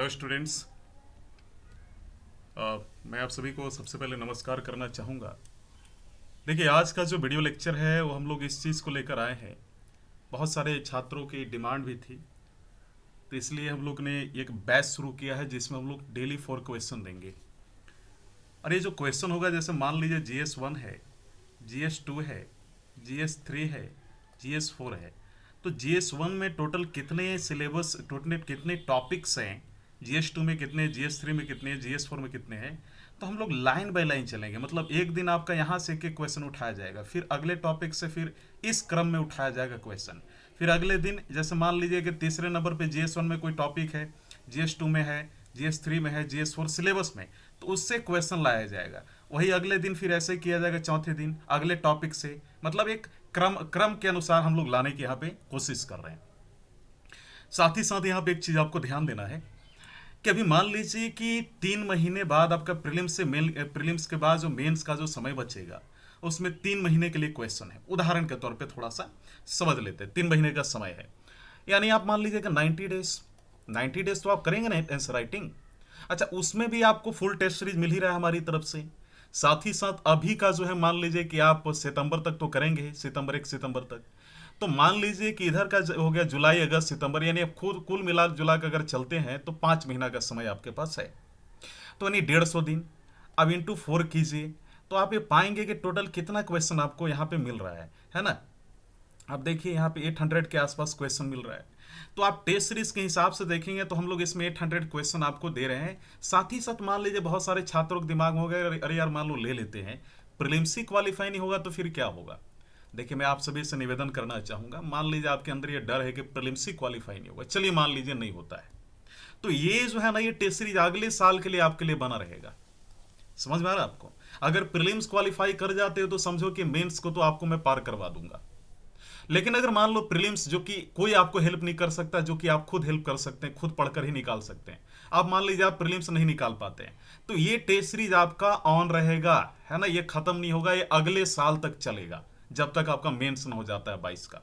Hello students. मैं आप सभी को सबसे पहले नमस्कार करना चाहूँगा। देखिए, आज का जो वीडियो लेक्चर है वो हम लोग इस चीज़ को लेकर आए हैं। बहुत सारे छात्रों की डिमांड भी थी, तो इसलिए हम लोग ने एक बैच शुरू किया है जिसमें हम लोग डेली 4 क्वेश्चन देंगे। और ये जो क्वेश्चन होगा, जैसे मान लीजिए GS1 है, GS2 है, GS3 है, GS4 है। तो GS1 में टोटल कितने सिलेबस, टोटल कितने टॉपिक्स हैं, GS2 में कितने, GS3 में कितने, GS4 में कितने हैं। तो हम लोग लाइन बाय लाइन चलेंगे। मतलब एक दिन आपका यहाँ से एक एक क्वेश्चन उठाया जाएगा, फिर अगले टॉपिक से फिर इस क्रम में उठाया जाएगा क्वेश्चन। फिर अगले दिन जैसे मान लीजिए कि तीसरे नंबर पे GS1 में कोई टॉपिक है, GS2 में है, GS3 में है, GS4 सिलेबस में, तो उससे क्वेश्चन लाया जाएगा। वही अगले दिन फिर ऐसे किया जाएगा, चौथे दिन अगले टॉपिक से। मतलब एक क्रम क्रम के अनुसार हम लोग लाने की यहाँ पे कोशिश कर रहे हैं। साथ ही साथ यहाँ पे एक चीज़ आपको ध्यान देना है कि अभी मान लीजिए कि 3 महीने बाद आपका प्रीलिम्स से मेन, प्रीलिम्स के बाद जो मेंस का जो समय बचेगा उसमें 3 महीने के लिए क्वेश्चन है। उदाहरण के तौर पे थोड़ा सा समझ लेते हैं। 3 महीने का समय है, यानी आप मान लीजिए कि 90 डेज। 90 डेज तो आप करेंगे ना आंसर राइटिंग। अच्छा, उसमें भी आपको फुल टेस्ट सीरीज मिल ही रहा है हमारी तरफ से। साथ ही साथ अभी का जो है मान लीजिए कि आप सितंबर तक तो करेंगे, सितंबर 1 सितंबर तक। तो मान लीजिए कि इधर का हो गया जुलाई अगस्त सितंबर, यानी अब खुद कुल मिला जुला के अगर चलते हैं तो 5 महीना का समय आपके पास है। तो यानी 150 दिन। अब इंटू 4 कीजिए तो आप ये पाएंगे कि टोटल कितना क्वेश्चन आपको यहाँ पे मिल रहा है ना। अब देखिए यहाँ पे 800 के आसपास क्वेश्चन मिल रहा है। तो आप टेस्ट सीरीज के हिसाब से देखेंगे तो हम लोग इसमें 800 क्वेश्चन आपको दे रहे हैं। साथ ही साथ मान लीजिए बहुत सारे छात्रों के दिमाग में हो गए, अरे यार मान लो ले लेते हैं, प्रीलिम्स ही क्वालिफाई नहीं होगा तो फिर क्या होगा। देखिए, मैं आप सभी से निवेदन करना चाहूंगा, मान लीजिए आपके अंदर ये डर है कि प्रीलिम्स ही क्वालिफाई नहीं होगा, चलिए मान लीजिए नहीं होता है, तो ये जो है ना, ये टेस्ट सीरीज अगले साल के लिए आपके लिए बना रहेगा। समझ में आ रहा है आपको। अगर प्रीलिम्स क्वालिफाई कर जाते हो तो समझो कि मेंस को तो आपको मैं पार करवा दूंगा। लेकिन अगर मान लो प्रीलिम्स, जो कि कोई आपको हेल्प नहीं कर सकता, जो कि आप खुद हेल्प कर सकते हैं, खुद पढ़कर ही निकाल सकते हैं, आप मान लीजिए आप प्रीलिम्स नहीं निकाल पाते हैं, तो ये टेस्ट सीरीज आपका ऑन रहेगा, है ना। ये खत्म नहीं होगा, ये अगले साल तक चलेगा जब तक आपका मेंस न हो जाता है 22 का।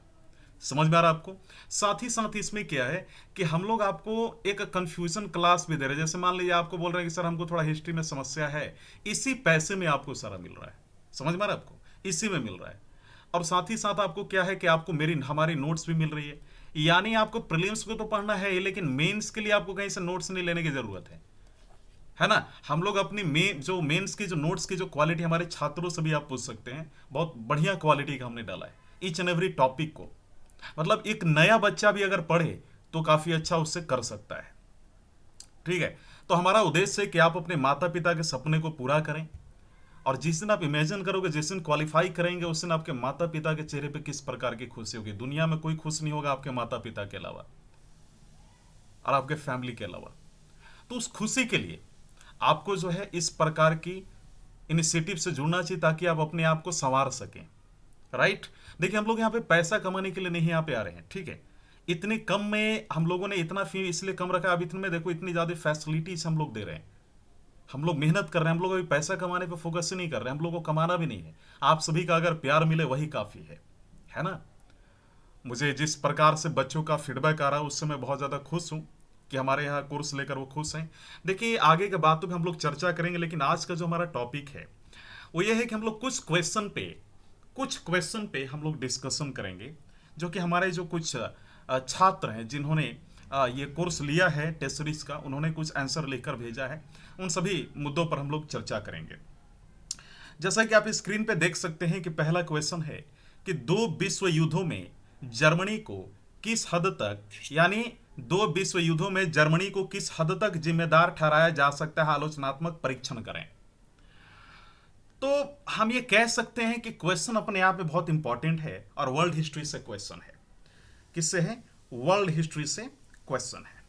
समझ में आ रहा है आपको। साथ ही साथ इसमें क्या है कि हम लोग आपको एक कंफ्यूजन क्लास भी दे रहे हैं। जैसे मान लीजिए आपको बोल रहे हैं कि सर हमको थोड़ा हिस्ट्री में समस्या है, इसी पैसे में आपको सारा मिल रहा है। समझ में आ रहा है आपको, इसी में मिल रहा है। और साथ ही साथ आपको क्या है कि आपको हमारी नोट्स भी मिल रही है। यानी आपको प्रीलिम्स को तो पढ़ना है, लेकिन मेंस के लिए आपको कहीं से नोट्स नहीं लेने की जरूरत है ना। हम लोग अपनी जो मेंस की जो नोट्स की जो क्वालिटी, हमारे छात्रों से भी आप पूछ सकते हैं, बहुत बढ़िया क्वालिटी का हमने डाला है ईच एंड एवरी टॉपिक को। मतलब एक नया बच्चा भी अगर पढ़े तो काफी अच्छा उससे कर सकता है। ठीक है। तो हमारा उद्देश्य है कि आप अपने माता पिता के सपने को पूरा करें। और जिस दिन आप इमेजिन करोगे, जिस दिन क्वालिफाई करेंगे, उस दिन आपके माता पिता के चेहरे पे किस प्रकार की खुशी होगी। दुनिया में कोई खुश नहीं होगा आपके माता पिता के अलावा और आपके फैमिली के अलावा। तो उस खुशी के लिए आपको जो है इस प्रकार की इनिशिएटिव से जुड़ना चाहिए, ताकि आप अपने आप को संवार सकें। राइट। देखिए, हम लोग यहाँ पे पैसा कमाने के लिए नहीं यहाँ पे आ रहे हैं, ठीक है। इतने कम में हम लोगों ने इतना फी इसलिए कम रखा है। अब इतने में देखो, इतनी ज्यादा फैसिलिटीज हम लोग दे रहे हैं। हम लोग मेहनत कर रहे हैं, हम लोग अभी पैसा कमाने पे फोकस ही नहीं कर रहे हैं, हम लोग को कमाना भी नहीं है। आप सभी का अगर प्यार मिले वही काफी है ना। मुझे जिस प्रकार से बच्चों का फीडबैक आ रहा है उससे मैं बहुत ज़्यादा खुश हूँ कि हमारे यहाँ कोर्स लेकर वो खुश हैं। देखिए, आगे के बातों पे हम लोग चर्चा करेंगे, लेकिन आज का जो हमारा टॉपिक है वो ये है कि हम लोग कुछ क्वेश्चन पे हम लोग डिस्कशन करेंगे, जो कि हमारे जो कुछ छात्र हैं जिन्होंने ये कोर्स लिया है टेस्ट सीरीज का, उन्होंने कुछ आंसर लेकर भेजा है। उन सभी मुद्दों पर हम लोग चर्चा करेंगे। जैसा कि आप स्क्रीन पे देख सकते हैं कि पहला क्वेश्चन है कि दो विश्व युद्धों में जर्मनी को किस हद तक, यानी दो विश्व युद्धों में जर्मनी को किस हद तक जिम्मेदार ठहराया जा सकता है, आलोचनात्मक परीक्षण करें। तो हम ये कह सकते हैं कि क्वेश्चन अपने आप में बहुत इंपॉर्टेंट है और वर्ल्ड हिस्ट्री से क्वेश्चन है। किससे है? वर्ल्ड हिस्ट्री से क्वेश्चन है।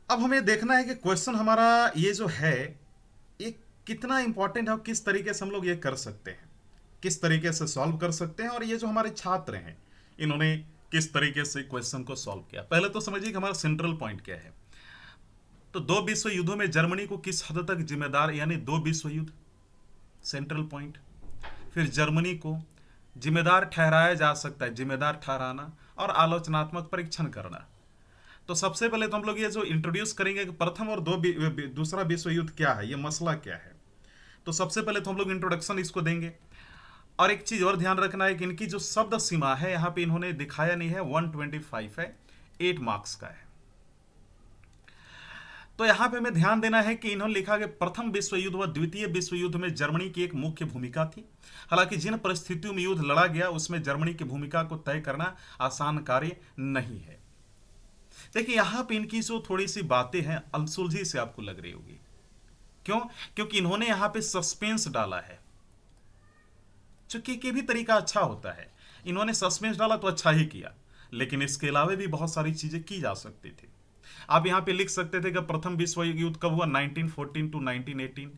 अब हमें देखना है कि क्वेश्चन हमारा ये जो है ये कितना इंपॉर्टेंट है और किस तरीके से हम लोग ये कर सकते हैं, किस तरीके से सॉल्व कर सकते हैं, और ये जो हमारे छात्र हैं इन्होंने किस तरीके से क्वेश्चन को सॉल्व किया। पहले तो समझिए कि हमारा सेंट्रल पॉइंट क्या है। तो दो विश्व युद्धों में जर्मनी को किस हद तक जिम्मेदार, यानी दो विश्व युद्ध, सेंट्रल पॉइंट। फिर जर्मनी को जिम्मेदार ठहराया जा सकता है, जिम्मेदार ठहराना और आलोचनात्मक परीक्षण करना। तो सबसे पहले तो हम लोग ये जो इंट्रोड्यूस करेंगे कि प्रथम और दूसरा विश्व युद्ध क्या है, ये मसला क्या है। तो सबसे पहले तो हम लोग इंट्रोडक्शन इसको देंगे। और एक चीज और ध्यान रखना है कि इनकी जो शब्द सीमा है यहाँ पे इन्होंने दिखाया नहीं है, 125 है, 8 मार्क्स का है। तो यहाँ पे हमें ध्यान देना है कि इन्होंने लिखा कि प्रथम विश्व युद्ध व द्वितीय विश्व युद्ध में जर्मनी की एक मुख्य भूमिका थी। हालांकि जिन परिस्थितियों में युद्ध लड़ा गया उसमें जर्मनी की भूमिका को तय करना आसान कार्य नहीं है। देखिए यहाँ पे इनकी जो थोड़ी सी बातें हैं अनसुलझी से आपको लग रही होगी। क्यों? क्योंकि इन्होंने यहाँ पे सस्पेंस डाला है, चूंकि के भी तरीका अच्छा होता है। इन्होंने सस्पेंस डाला तो अच्छा ही किया, लेकिन इसके अलावा भी बहुत सारी चीजें की जा सकती थी। आप यहाँ पे लिख सकते थे कि प्रथम विश्व युद्ध कब हुआ, 1914 टू 1918।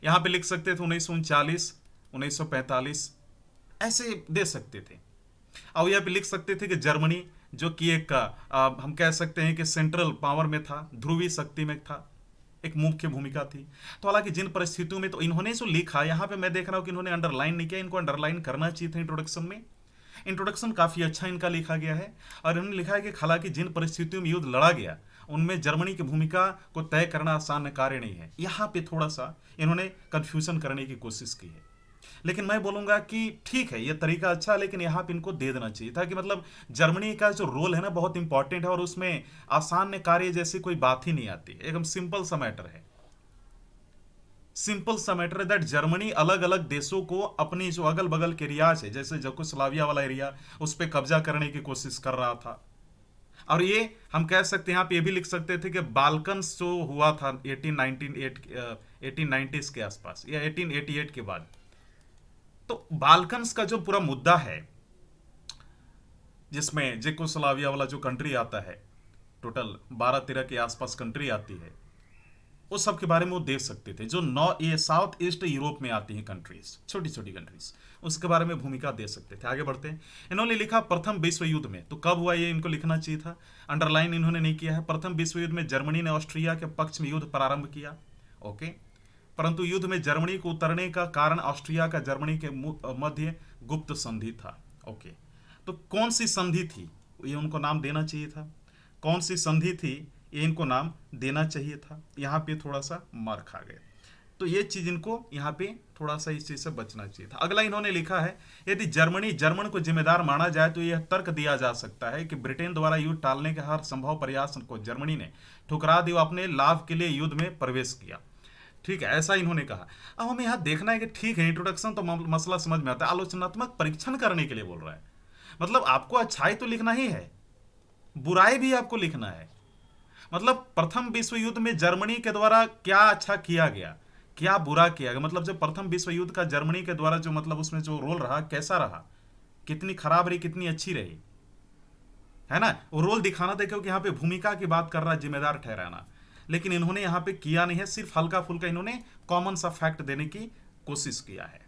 यहाँ पे लिख सकते थे 1939, 1945, ऐसे दे सकते थे। और यहाँ पे लिख सकते थे कि जर्मनी जो कि एक हम कह सकते हैं कि सेंट्रल पावर में था, ध्रुवीय शक्ति में था, एक मुख्य भूमिका थी। तो हालांकि जिन परिस्थितियों में, तो इन्होंने जो लिखा यहाँ पे मैं देख रहा हूँ कि इन्होंने अंडरलाइन नहीं किया, इनको अंडरलाइन करना चाहिए था इंट्रोडक्शन में। इंट्रोडक्शन काफी अच्छा इनका लिखा गया है और इन्होंने लिखा है कि हालांकि जिन परिस्थितियों में युद्ध लड़ा गया उनमें जर्मनी की भूमिका को तय करना आसान कार्य नहीं है। यहाँ पे थोड़ा सा इन्होंने कंफ्यूजन करने की कोशिश की है, लेकिन मैं बोलूंगा कि ठीक है, ये तरीका अच्छा है, लेकिन यहाँ पे इनको दे देना चाहिए था कि मतलब जर्मनी का जो रोल है ना बहुत इंपॉर्टेंट है और उसमें आसान कार्य जैसी कोई बात ही नहीं आती है। एकदम सिंपल सा मैटर है, सिंपल सा मैटर है दैट जर्मनी अलग अलग देशों को अपनी जो अगल बगल के एरियाज है, जैसे जकोस्लाविया वाला एरिया, उस पर कब्जा करने की कोशिश कर रहा था। और ये हम कह सकते हैं, यहाँ पे ये भी लिख सकते थे कि बाल्कन्स जो हुआ था 1890s के आसपास या 1888 के बाद, तो बाल्कन्स का जो पूरा मुद्दा है जिसमें जेकोस्लाविया वाला जो कंट्री आता है, टोटल 12-13 के आसपास कंट्री आती है, उस सब के बारे में वो देख सकते थे। जो ये साउथ ईस्ट यूरोप में आती हैं कंट्रीज, छोटी छोटी कंट्रीज, उसके बारे में भूमिका दे सकते थे। आगे बढ़ते हैं। इन्होंने लिखा प्रथम विश्व युद्ध में, तो कब हुआ ये इनको लिखना चाहिए था, अंडरलाइन इन्होंने नहीं किया है। प्रथम विश्व युद्ध में जर्मनी ने ऑस्ट्रिया के पक्ष में युद्ध प्रारंभ किया, ओके। परंतु युद्ध में जर्मनी को उतरने का कारण ऑस्ट्रिया का जर्मनी के मध्य गुप्त संधि था, ओके। तो कौन सी संधि थी, ये उनको नाम देना चाहिए था। कौन सी संधि थी, ये इनको नाम देना चाहिए था। यहाँ पे थोड़ा सा मार खा गए, तो ये चीज इनको यहाँ पे थोड़ा सा इस चीज से बचना चाहिए था। अगला इन्होंने लिखा है, यदि जर्मन को जिम्मेदार माना जाए तो यह तर्क दिया जा सकता है कि ब्रिटेन द्वारा युद्ध टालने के हर संभव प्रयास को जर्मनी ने ठुकरा दिया, अपने लाभ के लिए युद्ध में प्रवेश किया। ठीक है, ऐसा इन्होंने कहा। अब हमें यहाँ देखना है कि ठीक है, इंट्रोडक्शन तो मसला समझ में आता है, आलोचनात्मक परीक्षण करने के लिए बोल रहा है। मतलब आपको अच्छाई तो लिखना ही है, बुराई भी आपको लिखना है। मतलब प्रथम विश्व युद्ध में जर्मनी के द्वारा क्या अच्छा किया गया, क्या बुरा किया गया, मतलब जो प्रथम विश्व युद्ध का जर्मनी के द्वारा जो मतलब उसमें जो रोल रहा कैसा रहा, कितनी खराब रही, कितनी अच्छी रही, है ना। वो रोल दिखाना था, क्योंकि यहाँ पे भूमिका की बात कर रहा है, जिम्मेदार ठहराना। लेकिन इन्होंने यहाँ पे किया नहीं है, सिर्फ हल्का फुल्का इन्होंने कॉमन सा फैक्ट देने की कोशिश किया है।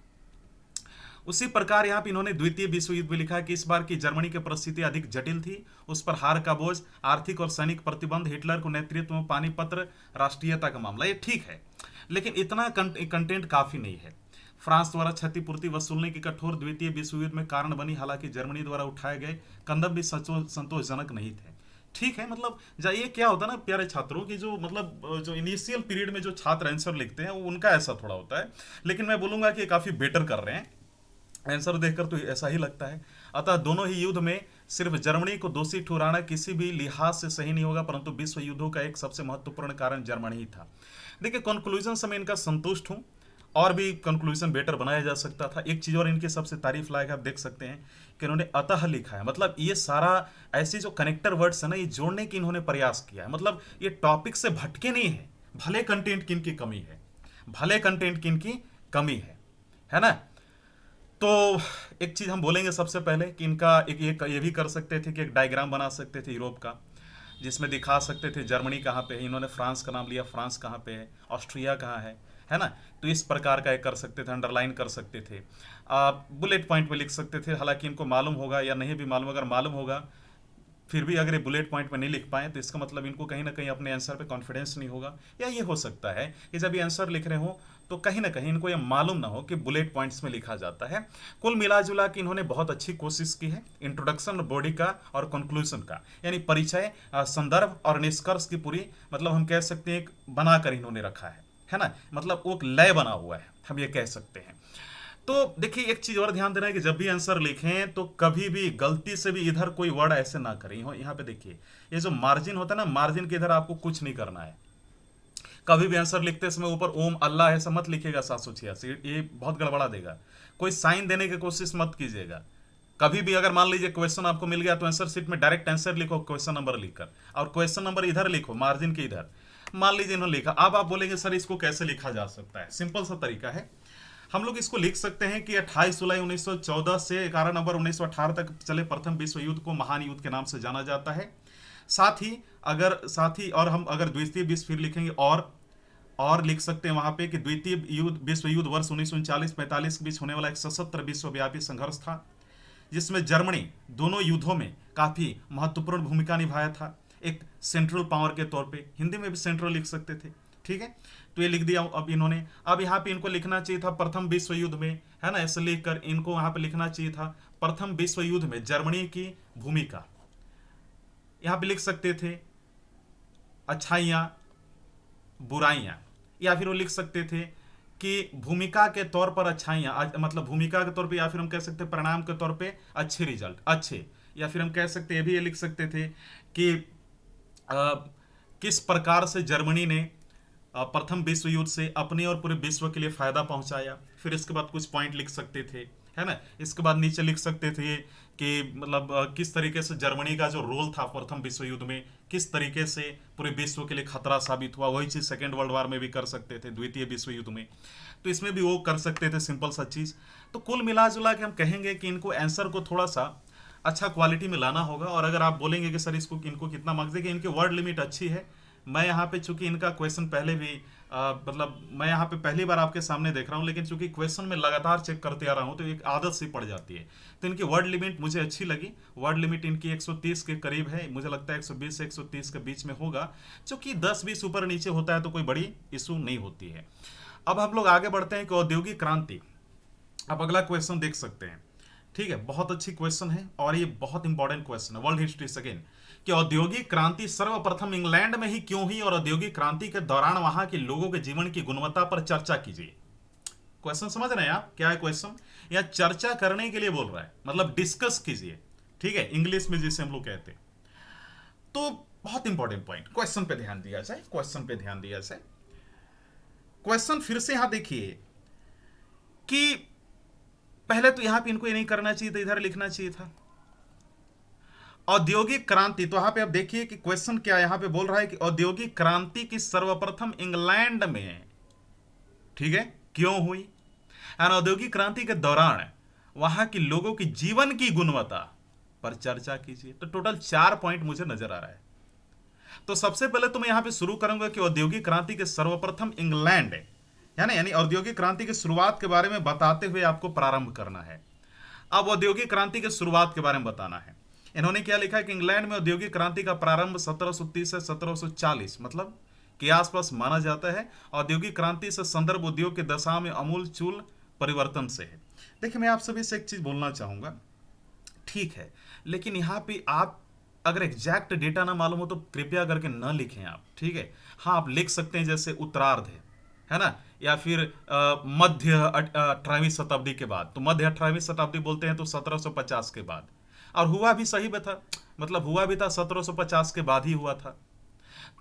उसी प्रकार यहाँ पे इन्होंने द्वितीय विश्व युद्ध में लिखा है कि इस बार की जर्मनी की परिस्थिति अधिक जटिल थी, उस पर हार का बोझ, आर्थिक और सैनिक प्रतिबंध, हिटलर को नेतृत्व में पानीपत, राष्ट्रीयता का मामला। ये ठीक है, लेकिन इतना कंटेंट काफी नहीं है। फ्रांस द्वारा क्षतिपूर्ति वसूलने की कठोर द्वितीय विश्व युद्ध में कारण बनी, हालांकि जर्मनी द्वारा उठाए गए कदम भी संतोषजनक नहीं थे। ठीक है, मतलब ये क्या होता है ना प्यारे छात्रों की, जो मतलब जो इनिशियल पीरियड में जो छात्र आंसर लिखते हैं उनका ऐसा थोड़ा होता है, लेकिन मैं बोलूंगा कि काफी बेटर कर रहे हैं। आंसर देखकर तो ऐसा ही लगता है। अतः दोनों ही युद्ध में सिर्फ जर्मनी को दोषी ठहराना किसी भी लिहाज से सही नहीं होगा, परंतु विश्व युद्धों का एक सबसे महत्वपूर्ण कारण जर्मनी ही था। देखिए, कंक्लूजन से मैं इनका संतुष्ट हूं, और भी कंक्लूजन बेटर बनाया जा सकता था। एक चीज और इनकी सबसे तारीफ लायक आप देख सकते हैं कि इन्होंने अतः लिखा है, मतलब ये सारा ऐसी जो कनेक्टर वर्ड्स है ना, ये जोड़ने की इन्होंने प्रयास किया है। मतलब ये टॉपिक से भटके नहीं है, भले कंटेंट की इनकी कमी है, भले कंटेंट की इनकी कमी है ना। तो एक चीज हम बोलेंगे सबसे पहले कि इनका ये भी कर सकते थे कि एक डायग्राम बना सकते थे यूरोप का, जिसमें दिखा सकते थे जर्मनी कहाँ पे है, इन्होंने फ्रांस का नाम लिया, फ्रांस कहाँ पे है, ऑस्ट्रिया कहाँ है ना। तो इस प्रकार का एक कर सकते थे, अंडरलाइन कर सकते थे, बुलेट पॉइंट में लिख सकते थे। हालांकि इनको मालूम होगा या नहीं भी मालूम, अगर मालूम होगा फिर भी अगर ये बुलेट पॉइंट में नहीं लिख पाए तो इसका मतलब इनको कहीं ना कहीं अपने आंसर पे कॉन्फिडेंस नहीं होगा, या ये हो सकता है कि जब ये आंसर लिख रहे हो तो कहीं ना कहीं इनको ये मालूम ना हो कि बुलेट पॉइंट्स में लिखा जाता है। कुल मिला जुला के इन्होंने बहुत अच्छी कोशिश की है इंट्रोडक्शन बॉडी का और कंक्लूजन का, यानी परिचय, संदर्भ और निष्कर्ष की पूरी मतलब हम कह सकते हैं एक बनाकर इन्होंने रखा है ना, मतलब वो एक लय बना हुआ है, हम ये कह सकते हैं। तो देखिए एक चीज और ध्यान देना है कि जब भी आंसर लिखें तो कभी भी गलती से भी इधर कोई वर्ड ऐसे ना करें। यहाँ पे देखिए ये जो मार्जिन होता है ना, मार्जिन के इधर आपको कुछ नहीं करना है। कभी भी आंसर लिखते समय ऊपर ओम अल्लाह ऐसा मत लिखेगा 786, ये बहुत गड़बड़ा देगा। कोई साइन देने की कोशिश मत कीजिएगा। कभी भी अगर मान लीजिए क्वेश्चन आपको मिल गया तो आंसर शीट में डायरेक्ट आंसर लिखो क्वेश्चन नंबर लिखकर, और क्वेश्चन नंबर इधर लिखो मार्जिन के इधर। मान लीजिए इन्होंने लिखा, अब आप बोलेंगे सर इसको कैसे लिखा जा सकता है। सिंपल सा तरीका है, हम लोग इसको लिख सकते हैं कि 28 जुलाई 1914 से 11 नवंबर 1918 तक चले प्रथम विश्व युद्ध को महान युद्ध के नाम से जाना जाता है। साथ ही और हम अगर द्वितीय विश्व फिर लिखेंगे और लिख सकते हैं वहां पे कि द्वितीय विश्व युद्ध वर्ष 1939-45 के बीच होने वाला एक सशस्त्र विश्वव्यापी संघर्ष था, जिसमें जर्मनी दोनों युद्धों में काफी महत्वपूर्ण भूमिका निभाया था, एक सेंट्रल पावर के तौर पे। हिंदी में भी सेंट्रल लिख सकते थे, ठीक है। तो ये लिख दिया अब इन्होंने। अब यहाँ पे इनको लिखना चाहिए था प्रथम विश्व युद्ध में, है ना, ऐसे लिखकर इनको यहाँ पे लिखना चाहिए था प्रथम विश्व युद्ध में जर्मनी की भूमिका। यहाँ पे लिख सकते थे अच्छाइयाँ बुराइयाँ, या फिर वो लिख सकते थे कि भूमिका के तौर पर अच्छाइयाँ, मतलब भूमिका के तौर पे, या फिर हम कह सकते हैं परिणाम के तौर पे अच्छे रिजल्ट अच्छे, या फिर हम कह सकते ये लिख सकते थे कि किस प्रकार से जर्मनी ने प्रथम विश्व युद्ध से अपने और पूरे विश्व के लिए फायदा पहुंचाया। फिर इसके बाद कुछ पॉइंट लिख सकते थे, है ना। इसके बाद नीचे लिख सकते थे कि मतलब किस तरीके से जर्मनी का जो रोल था प्रथम विश्व युद्ध में, किस तरीके से पूरे विश्व के लिए खतरा साबित हुआ। वही चीज सेकेंड वर्ल्ड वॉर में भी कर सकते थे, द्वितीय विश्व युद्ध में, तो इसमें भी वो कर सकते थे, सिंपल सा चीज। तो कुल मिला जुला के हम कहेंगे कि इनको आंसर को थोड़ा सा अच्छा क्वालिटी में लाना होगा। और अगर आप बोलेंगे कि सर इनको कितना मार्क्स देंगे, इनकी वर्ड लिमिट अच्छी है। मैं यहाँ पे चूंकि इनका क्वेश्चन पहले भी मतलब मैं यहाँ पे पहली बार आपके सामने देख रहा हूँ, लेकिन चूंकि क्वेश्चन में लगातार चेक करते आ रहा हूँ तो एक आदत सी पड़ जाती है। तो इनकी वर्ड लिमिट मुझे अच्छी लगी। वर्ड लिमिट इनकी 130 के करीब है, मुझे लगता है 120 से 130 के बीच में होगा। चूंकि 10-20 ऊपर नीचे होता है तो कोई बड़ी इशू नहीं होती है। अब हम लोग आगे बढ़ते हैं कि औद्योगिक क्रांति। अब अगला क्वेश्चन देख सकते हैं, ठीक है, बहुत अच्छी क्वेश्चन है और ये बहुत इंपॉर्टेंट क्वेश्चन है। वर्ल्ड हिस्ट्री सेकेंड कि औद्योगिक क्रांति सर्वप्रथम इंग्लैंड में ही क्यों हुई और औद्योगिक क्रांति के दौरान वहां के लोगों के जीवन की गुणवत्ता पर चर्चा कीजिए। क्वेश्चन समझ रहे हैं आप क्या है क्वेश्चन? या चर्चा करने के लिए बोल रहा है, मतलब डिस्कस कीजिए, ठीक है, इंग्लिश में जिसे हम लोग कहते हैं। तो बहुत इंपॉर्टेंट पॉइंट, क्वेश्चन पे ध्यान दिया जाए, क्वेश्चन पे ध्यान दिया जाए। क्वेश्चन फिर से यहां देखिए कि पहले तो यहां पे इनको ये नहीं करना चाहिए था, इधर लिखना चाहिए था औद्योगिक क्रांति। तो यहां पे आप देखिए कि क्वेश्चन क्या यहां पे बोल रहा है कि औद्योगिक क्रांति की सर्वप्रथम इंग्लैंड में, ठीक है, क्यों हुई और औद्योगिक क्रांति के दौरान वहां के लोगों की जीवन की गुणवत्ता पर चर्चा कीजिए। तो टोटल 4 पॉइंट मुझे नजर आ रहा है। तो सबसे पहले तो मैं यहां पे शुरू करूंगा कि औद्योगिक क्रांति के सर्वप्रथम इंग्लैंड है ना, यानी औद्योगिक क्रांति की शुरुआत के बारे में बताते हुए आपको प्रारंभ करना है। अब औद्योगिक क्रांति की शुरुआत के बारे में बताना है। इन्होंने क्या लिखा है कि इंग्लैंड में औद्योगिक क्रांति का प्रारंभ 1730 से 1740 मतलब के आसपास माना जाता है। औद्योगिक क्रांति से संदर्भ उद्योग की दशा में अमूल चूल परिवर्तन से है। देखिए मैं आप सभी से एक चीज बोलना चाहूंगा, ठीक है, लेकिन यहाँ पे आप अगर एग्जैक्ट डेटा ना मालूम हो तो कृपया करके न लिखें आप, ठीक है। हाँ आप लिख सकते हैं जैसे उत्तरार्ध है ना, या फिर मध्य 18वीं शताब्दी के बाद। तो मध्य 18वीं शताब्दी बोलते हैं तो 1750 के बाद, और हुआ भी सही में था, मतलब हुआ भी था 1750 के बाद ही हुआ था।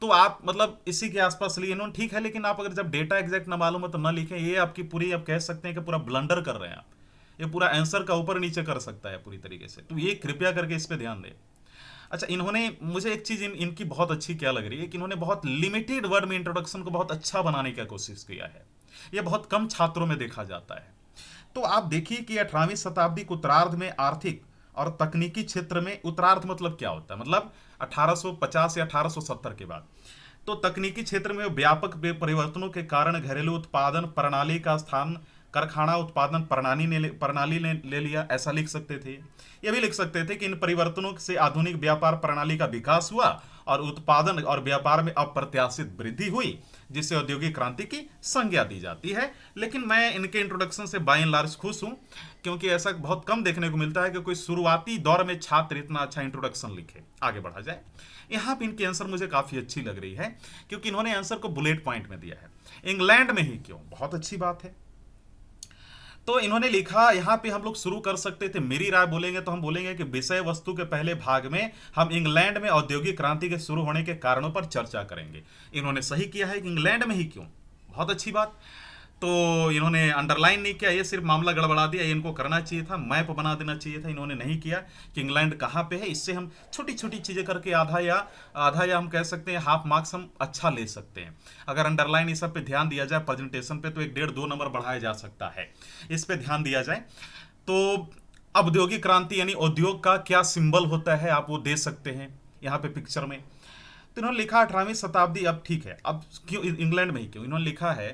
तो आप मतलब इसी के आसपास लिए इन्होंने, ठीक है, लेकिन आप अगर जब डेटा एग्जैक्ट ना मालूम हो तो ना लिखें। ये आपकी पूरी, आप कह सकते हैं कि पूरा ब्लंडर कर रहे हैं आप, ये पूरा आंसर का ऊपर नीचे कर सकता है पूरी तरीके से। तो ये कृपया करके इस पे ध्यान दें। अच्छा, इन्होंने मुझे एक चीज इनकी बहुत अच्छी क्या लग रही है कि इन्होंने बहुत लिमिटेड वर्ड में इंट्रोडक्शन को बहुत अच्छा बनाने की कोशिश किया है। यह बहुत कम छात्रों में देखा जाता है। तो आप देखिए कि 18वीं शताब्दी के उत्तरार्ध में आर्थिक और तकनीकी क्षेत्र में, उत्तरार्ध मतलब क्या होता है, मतलब 1850 या 1870 के बाद, तो तकनीकी क्षेत्र में व्यापक परिवर्तनों के कारण घरेलू उत्पादन प्रणाली का स्थान कारखाना उत्पादन प्रणाली ने ले लिया, ऐसा लिख सकते थे। ये भी लिख सकते थे कि इन परिवर्तनों से आधुनिक व्यापार प्रणाली का विकास हुआ और उत्पादन और व्यापार में अप्रत्याशित वृद्धि हुई, जिसे औद्योगिक क्रांति की संज्ञा दी जाती है। लेकिन मैं इनके इंट्रोडक्शन से बाय एंड लार्ज खुश हूं, क्योंकि ऐसा बहुत कम देखने को मिलता है कि कोई शुरुआती दौर में छात्र इतना अच्छा इंट्रोडक्शन लिखे। आगे बढ़ा जाए। यहाँ पे इनकी आंसर मुझे काफी अच्छी लग रही है, क्योंकि इन्होंने आंसर को बुलेट पॉइंट में दिया है। इंग्लैंड में ही क्यों, बहुत अच्छी बात है। तो इन्होंने लिखा, यहाँ पे हम लोग शुरू कर सकते थे, मेरी राय बोलेंगे तो हम बोलेंगे कि विषय वस्तु के पहले भाग में हम इंग्लैंड में औद्योगिक क्रांति के शुरू होने के कारणों पर चर्चा करेंगे। इन्होंने सही किया है कि इंग्लैंड में ही क्यों, बहुत अच्छी बात। तो इन्होंने अंडरलाइन नहीं किया, ये सिर्फ मामला गड़बड़ा दिया। ये इनको करना चाहिए था, मैप बना देना चाहिए था, इन्होंने नहीं किया कि इंग्लैंड कहाँ पे है। इससे हम छोटी छोटी चीज़ें करके आधा या हम कह सकते हैं हाफ मार्क्स हम अच्छा ले सकते हैं। अगर अंडरलाइन इस सब पे ध्यान दिया जाए प्रेजेंटेशन पे, तो 1.5-2 नंबर बढ़ाया जा सकता है। इस पे ध्यान दिया जाए तो औद्योगिक क्रांति यानी उद्योग का क्या सिंबल होता है, आप वो दे सकते हैं यहाँ पे पिक्चर में। तो इन्होंने लिखा 18वीं शताब्दी। अब ठीक है, अब क्यों इंग्लैंड में ही क्यों, इन्होंने लिखा है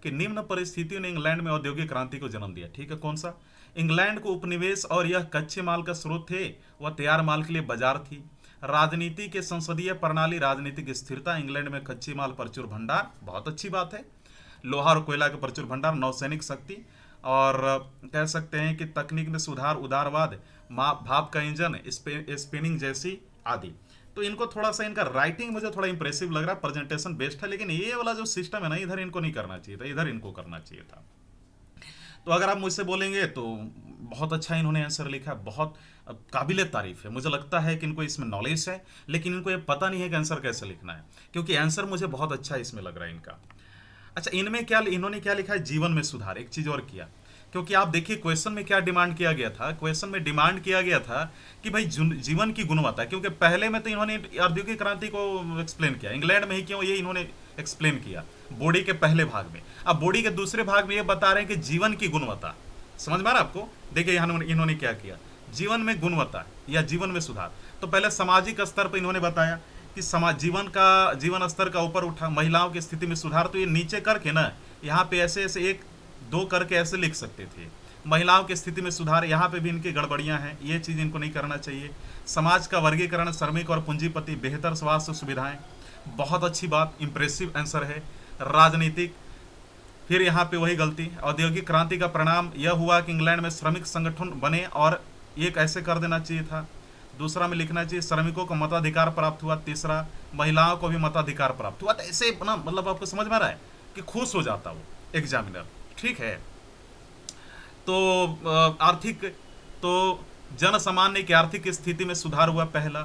कि निम्न परिस्थितियों ने इंग्लैंड में औद्योगिक क्रांति को जन्म दिया। ठीक है, कौन सा? इंग्लैंड को उपनिवेश और यह कच्चे माल का स्रोत थे, वह तैयार माल के लिए बाजार थी। राजनीति के संसदीय प्रणाली, राजनीतिक स्थिरता, इंग्लैंड में कच्चे माल प्रचुर भंडार, बहुत अच्छी बात है। लोहा और कोयला का प्रचुर भंडार, नौसैनिक शक्ति, और कह सकते हैं कि तकनीक में सुधार, उदारवाद, भाप का इंजन, स्पिनिंग जैसी आदि। तो इनको थोड़ा सा, इनका राइटिंग मुझे थोड़ा इंप्रेसिव लग रहा है, प्रेजेंटेशन बेस्ट है, लेकिन ये वाला जो सिस्टम है ना, इधर इनको नहीं करना चाहिए था, इधर इनको करना चाहिए था। तो अगर आप मुझसे बोलेंगे तो बहुत अच्छा इन्होंने आंसर लिखा, बहुत काबिले तारीफ है। मुझे लगता है कि इनको इसमें नॉलेज है, लेकिन इनको ये पता नहीं है कि आंसर कैसे लिखना है, क्योंकि आंसर मुझे बहुत अच्छा इसमें लग रहा है इनका। अच्छा, इनमें क्या, इन्होंने क्या लिखा है, जीवन में सुधार। एक चीज और किया, क्योंकि आप देखिए क्वेश्चन में क्या डिमांड किया गया था। क्वेश्चन में डिमांड किया गया था कि भाई जीवन की गुणवत्ता, क्योंकि पहले में तो इन्होंने औद्योगिक क्रांति को एक्सप्लेन किया, इंग्लैंड में ही क्यों ये इन्होंने एक्सप्लेन किया बॉडी के पहले भाग में। अब बॉडी के दूसरे भाग में ये बता रहे हैं कि जीवन की गुणवत्ता। समझ में आ रहा आपको? देखिए यहाँ इन्होंने क्या किया, जीवन में गुणवत्ता या जीवन में सुधार। तो पहले सामाजिक स्तर पर इन्होंने बताया कि जीवन स्तर का ऊपर उठा, महिलाओं की स्थिति में सुधार। तो ये नीचे करके ना, यहाँ पे ऐसे ऐसे 1-2 करके ऐसे लिख सकते थे, महिलाओं की स्थिति में सुधार। यहाँ पे भी इनकी गड़बड़ियाँ हैं, ये चीज़ इनको नहीं करना चाहिए। समाज का वर्गीकरण, श्रमिक और पूंजीपति, बेहतर स्वास्थ्य सुविधाएं, बहुत अच्छी बात, इंप्रेसिव आंसर है। राजनीतिक, फिर यहाँ पे वही गलती, औद्योगिक क्रांति का परिणाम यह हुआ कि इंग्लैंड में श्रमिक संगठन बने, और एक ऐसे कर देना चाहिए था। दूसरा में लिखना चाहिए श्रमिकों को मताधिकार प्राप्त हुआ। तीसरा, महिलाओं को भी मताधिकार प्राप्त हुआ। तो ऐसे ना, मतलब आपको समझ में आ रहा है कि खुश हो जाता वो एग्जामिनर। ठीक है, तो आर्थिक, तो जन सामान्य की आर्थिक स्थिति में सुधार हुआ, पहला।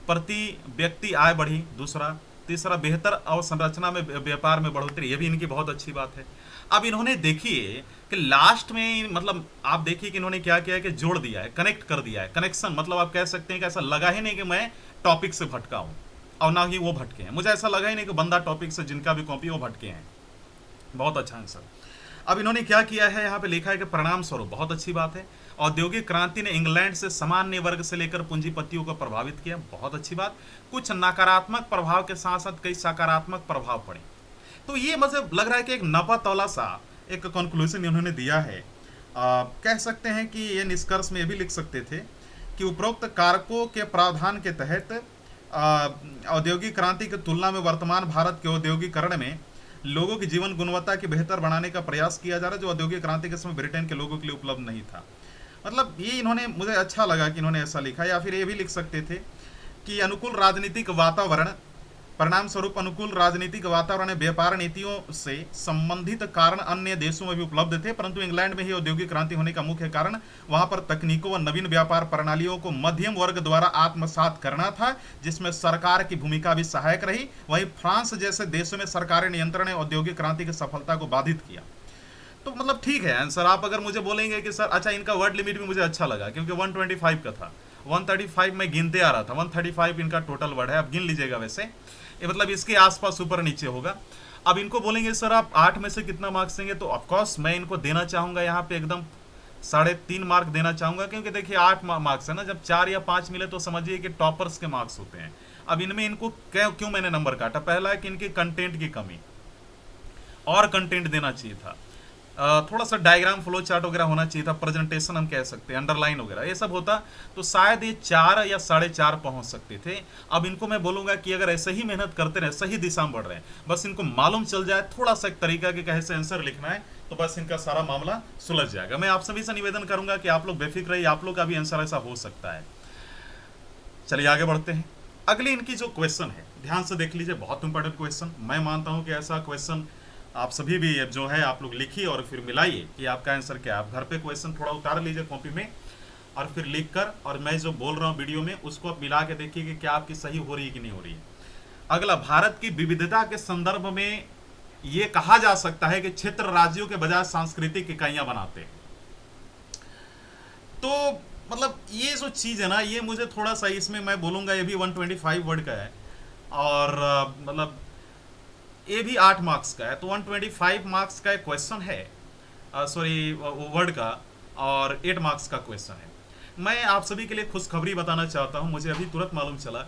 प्रति व्यक्ति आय बढ़ी, दूसरा। तीसरा, बेहतर अवसंरचना में व्यापार में बढ़ोतरी, ये भी इनकी बहुत अच्छी बात है। अब इन्होंने देखिए कि लास्ट में, मतलब आप देखिए कि इन्होंने क्या किया है कि जोड़ दिया है, कनेक्ट कर दिया है। कनेक्शन मतलब आप कह सकते हैं कि ऐसा लगा ही नहीं कि मैं टॉपिक से भटका हूं, और ना ही वो भटके हैं। मुझे ऐसा लगा ही नहीं कि बंदा टॉपिक से, जिनका भी कॉपी, वो भटके हैं। बहुत अच्छा आंसर। अब इन्होंने क्या किया है, यहाँ पे लिखा है कि परिणाम स्वरूप, बहुत अच्छी बात है, औद्योगिक क्रांति ने इंग्लैंड से सामान्य वर्ग से लेकर पूंजीपतियों को प्रभावित किया, बहुत अच्छी बात। कुछ नकारात्मक प्रभाव के साथ साथ कई सकारात्मक प्रभाव पड़े। तो ये मुझे लग रहा है कि एक नपा तौला सा एक कंक्लूजन इन्होंने दिया है। कह सकते हैं कि ये निष्कर्ष में ये भी लिख सकते थे कि उपरोक्त कारकों के प्रावधान के तहत औद्योगिक क्रांति की तुलना में वर्तमान भारत के औद्योगिकरण में लोगों की जीवन गुणवत्ता की बेहतर बनाने का प्रयास किया जा रहा है, जो औद्योगिक क्रांति के समय ब्रिटेन के लोगों के लिए उपलब्ध नहीं था। मतलब ये इन्होंने, मुझे अच्छा लगा कि इन्होंने ऐसा लिखा। या फिर ये भी लिख सकते थे कि अनुकूल राजनीतिक वातावरण, परिणाम स्वरूप अनुकूल राजनीतिक वातावरण व्यापार नीतियों से संबंधित कारण अन्य देशों में भी उपलब्ध थे, परंतु इंग्लैंड में ही औद्योगिक क्रांति होने का मुख्य कारण वहां पर तकनीकों व नवीन व्यापार प्रणालियों को मध्यम वर्ग द्वारा आत्मसात करना था, जिसमें सरकार की भूमिका भी सहायक रही। वहीं फ्रांस जैसे देशों में सरकारी नियंत्रण ने औद्योगिक क्रांति की सफलता को बाधित किया। तो मतलब ठीक है आंसर। आप अगर मुझे बोलेंगे कि सर अच्छा, इनका वर्ड लिमिट भी मुझे अच्छा लगा, क्योंकि 125 का था, 135 में गिनते आ रहा था, 135 इनका टोटल वर्ड है। अब गिन लीजिएगा, वैसे ये मतलब इसके आसपास ऊपर नीचे होगा। अब इनको बोलेंगे सर आप 8 में से कितना मार्क्स देंगे, तो ऑफकोर्स मैं इनको देना चाहूंगा यहाँ पे एकदम 3.5 मार्क देना चाहूंगा, क्योंकि देखिए 8 मार्क्स है ना, जब 4 या 5 मिले तो समझिए कि टॉपर्स के मार्क्स होते हैं। अब इनमें इनको क्यों मैंने नंबर काटा, पहला है कि इनके कंटेंट की कमी, और कंटेंट देना चाहिए था। थोड़ा सा डायग्राम फ्लो चार्ट वगैरह होना चाहिए था, प्रेजेंटेशन हम कह सकते हैं, अंडरलाइन वगैरह ये सब होता तो शायद ये 4 या 4.5 पहुंच सकते थे। अब इनको मैं बोलूंगा कि अगर ऐसे ही मेहनत करते रहे, सही दिशा में बढ़ रहे हैं, बस इनको मालूम चल जाए थोड़ा सा एक तरीका कि कैसे आंसर लिखना है, तो बस इनका सारा मामला सुलझ जाएगा। मैं आप सभी से निवेदन करूंगा कि आप लोग बेफिक्र रहिए, आप लोग का भी आंसर ऐसा हो सकता है। चलिए आगे बढ़ते हैं। अगली इनकी जो क्वेश्चन है ध्यान से देख लीजिए, बहुत इंपॉर्टेंट क्वेश्चन। मैं मानता हूं कि ऐसा क्वेश्चन आप सभी भी जो है आप लोग लिखिए और फिर मिलाइए कि आपका आंसर क्या है। आप घर पे क्वेश्चन थोड़ा उतार लीजिए कॉपी में और फिर लिख कर, और मैं जो बोल रहा हूँ वीडियो में उसको आप मिला के देखिए कि क्या आपकी सही हो रही है कि नहीं हो रही है। अगला, भारत की विविधता के संदर्भ में ये कहा जा सकता है कि क्षेत्र राज्यों के बजाय सांस्कृतिक इकाइयां बनाते हैं। तो मतलब ये जो चीज़ है ना, ये मुझे थोड़ा सा, इसमें मैं बोलूँगा ये भी 125 वर्ड का है और मतलब ये भी 8 मार्क्स का है, तो 125 मार्क्स का एक क्वेश्चन है, सॉरी वर्ड का, और 8 मार्क्स का क्वेश्चन है। मैं आप सभी के लिए खुशखबरी बताना चाहता हूँ, मुझे अभी तुरंत मालूम चला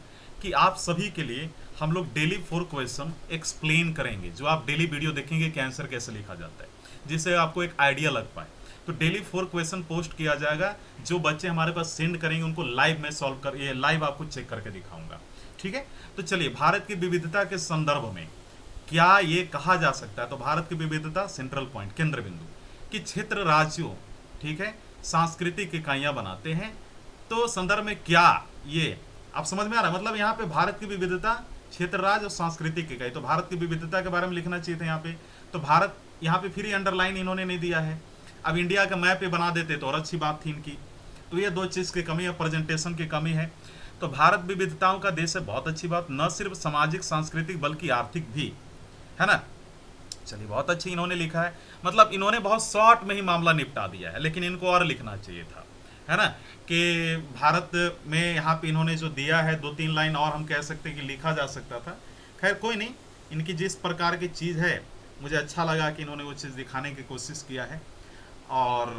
कि आप सभी के लिए हम लोग डेली 4 क्वेश्चन एक्सप्लेन करेंगे, जो आप डेली वीडियो देखेंगे कि आंसर कैसे लिखा जाता है, जिससे आपको एक आइडिया लग पाए। तो डेली 4 क्वेश्चन पोस्ट किया जाएगा, जो बच्चे हमारे पास सेंड करेंगे उनको लाइव में सॉल्व कर, ये लाइव आपको चेक करके दिखाऊंगा, ठीक है। तो चलिए, भारत की विविधता के संदर्भ में क्या ये कहा जा सकता है, तो भारत की विविधता सेंट्रल पॉइंट, केंद्र बिंदु, कि क्षेत्र राज्यों, ठीक है, सांस्कृतिक इकाइयां बनाते हैं। तो संदर्भ में क्या, ये आप समझ में आ रहा है, मतलब यहाँ पे भारत की विविधता, क्षेत्र राज्य और सांस्कृतिक इकाई, तो भारत की विविधता के बारे में लिखना चाहिए था यहाँ पे। तो भारत यहाँ पे फिर अंडरलाइन इन्होंने नहीं दिया है। अब इंडिया का मैप पे बना देते तो और अच्छी बात थी इनकी। तो ये 2 चीज़ की कमी है, प्रेजेंटेशन की कमी है। तो भारत विविधताओं का देश है, बहुत अच्छी बात, न सिर्फ सामाजिक सांस्कृतिक बल्कि आर्थिक भी, है ना। चलिए, बहुत अच्छी इन्होंने लिखा है, मतलब इन्होंने बहुत शॉर्ट में ही मामला निपटा दिया है, लेकिन इनको और लिखना चाहिए था, है ना, कि भारत में यहाँ पे इन्होंने जो दिया है 2-3 लाइन और हम कह सकते हैं कि लिखा जा सकता था। खैर कोई नहीं, इनकी जिस प्रकार की चीज़ है, मुझे अच्छा लगा कि इन्होंने वो चीज़ दिखाने की कोशिश किया है, और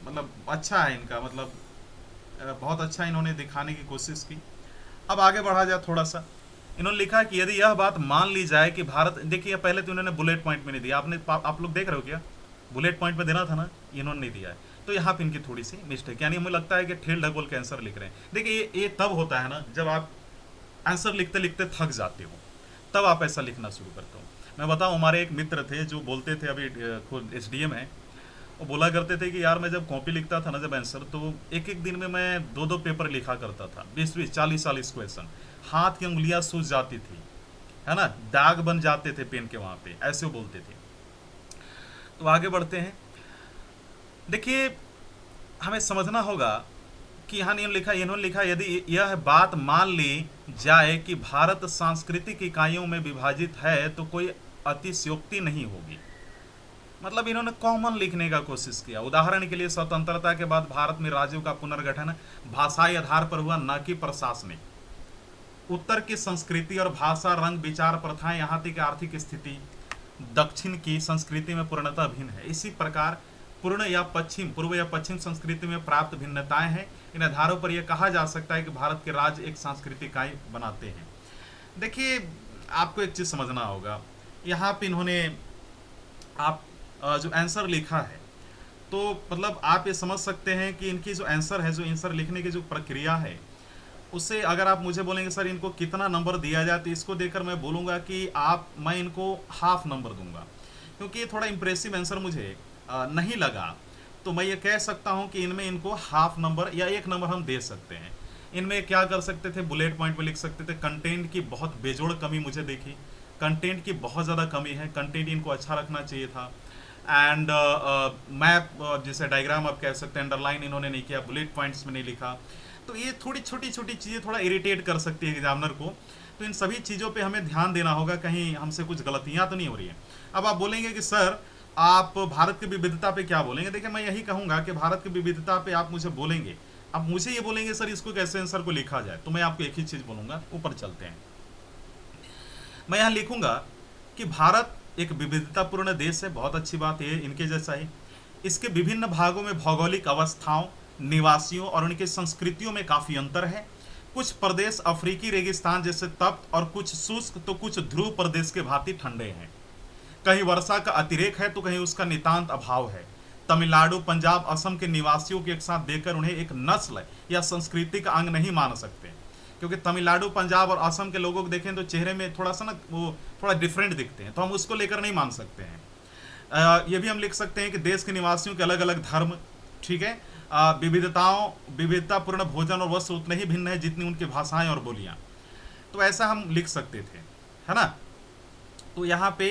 मतलब अच्छा है इनका, मतलब बहुत अच्छा इन्होंने दिखाने की कोशिश की। अब आगे बढ़ा जाए थोड़ा सा। इन्होंने लिखा कि यदि यह बात मान ली जाए कि भारत, देखिए पहले तो इन्होंने बुलेट पॉइंट में नहीं दिया, आप लोग देख रहे हो क्या, बुलेट पॉइंट में देना था ना, इन्होंने नहीं दिया है, तो यहाँ पे इनकी थोड़ी सी मिस्टेक, यानी मुझे लगता है कि ठेल ढकोल के आंसर लिख रहे हैं। देखिए ये तब होता है ना, जब आप आंसर लिखते लिखते थक जाते हो, तब आप ऐसा लिखना शुरू करते हो। मैं बताऊँ, हमारे एक मित्र थे जो बोलते थे, अभी खुद SDM है, वो बोला करते थे कि यार मैं जब कॉपी लिखता था ना, जब आंसर, तो एक एक दिन में मैं 2-2 पेपर लिखा करता था, 20-20 40-40 क्वेश्चन, हाथ की उंगलियां सूज जाती थी, है ना, दाग बन जाते थे पेन के वहां पे, ऐसे वो बोलते थे। तो आगे बढ़ते हैं। देखिए, हमें समझना होगा कि यहाँ इन्होंने लिखा यदि यह बात मान ली जाए कि भारत सांस्कृतिक इकाइयों में विभाजित है तो कोई अतिशयोक्ति नहीं होगी। मतलब इन्होंने कॉमन लिखने का कोशिश किया। उदाहरण के लिए, स्वतंत्रता के बाद भारत में राज्यों का पुनर्गठन भाषाई आधार पर हुआ, न कि प्रशासनिक। उत्तर की संस्कृति और भाषा, रंग, विचार, प्रथाएं, यहाँ तक आर्थिक स्थिति दक्षिण की संस्कृति में पूर्णतः भिन्न है। इसी प्रकार पूर्व या पश्चिम संस्कृति में प्राप्त भिन्नताएं हैं। इन आधारों पर यह कहा जा सकता है कि भारत के राज्य एक सांस्कृतिक इकाई बनाते हैं। देखिए, आपको एक चीज समझना होगा, यहाँ पे इन्होंने आप जो आंसर लिखा है, तो मतलब आप ये समझ सकते हैं कि इनकी जो आंसर है, जो आंसर लिखने की जो प्रक्रिया है, उससे अगर आप मुझे बोलेंगे सर इनको कितना नंबर दिया जाए, तो इसको देकर मैं बोलूँगा कि मैं इनको हाफ नंबर दूंगा, क्योंकि ये थोड़ा इंप्रेसिव आंसर मुझे नहीं लगा। तो मैं ये कह सकता हूँ कि इनमें इनको हाफ नंबर या 1 नंबर हम दे सकते हैं। इनमें क्या कर सकते थे, बुलेट पॉइंट में लिख सकते थे। कंटेंट की बहुत बेजोड़ कमी मुझे देखी, कंटेंट की बहुत ज़्यादा कमी है, कंटेंट इनको अच्छा रखना चाहिए था। एंड मैप, जैसे डायग्राम आप कह सकते हैं, अंडरलाइन इन्होंने नहीं किया, बुलेट पॉइंट्स में नहीं लिखा। तो ये थोड़ी छोटी छोटी चीज़ें थोड़ा इरिटेट कर सकती है एग्जामिनर को। तो इन सभी चीज़ों पे हमें ध्यान देना होगा, कहीं हमसे कुछ गलतियाँ तो नहीं हो रही हैं। अब आप बोलेंगे कि सर आप भारत की विविधता पे क्या बोलेंगे। देखिए, मैं यही कहूँगा कि भारत की विविधता पे आप मुझे बोलेंगे, अब मुझे ये बोलेंगे सर इसको कैसे आंसर को लिखा जाए, तो मैं आपको एक ही चीज़ बोलूँगा। ऊपर चलते हैं, मैं यहाँ लिखूँगा कि भारत एक विविधतापूर्ण देश है। बहुत अच्छी बात है, इनके जैसा ही। इसके विभिन्न भागों में भौगोलिक अवस्थाओं, निवासियों और उनकी संस्कृतियों में काफ़ी अंतर है। कुछ प्रदेश अफ्रीकी रेगिस्तान जैसे तप्त और कुछ शुष्क, तो कुछ ध्रुव प्रदेश के भांति ठंडे हैं। कहीं वर्षा का अतिरेक है तो कहीं उसका नितांत अभाव है। तमिलनाडु, पंजाब, असम के निवासियों को एक साथ देकर उन्हें एक नस्ल या संस्कृति का अंग नहीं मान सकते, क्योंकि तमिलनाडु, पंजाब और असम के लोगों को देखें तो चेहरे में थोड़ा सा ना वो थोड़ा डिफरेंट दिखते हैं, तो हम उसको लेकर नहीं मान सकते हैं। ये भी हम लिख सकते हैं कि देश के निवासियों के अलग अलग धर्म, ठीक है, विविधतापूर्ण भोजन और वस्त्र उतने ही भिन्न है जितनी उनकी भाषाएं और बोलियां। तो ऐसा हम लिख सकते थे, है ना। तो यहाँ पे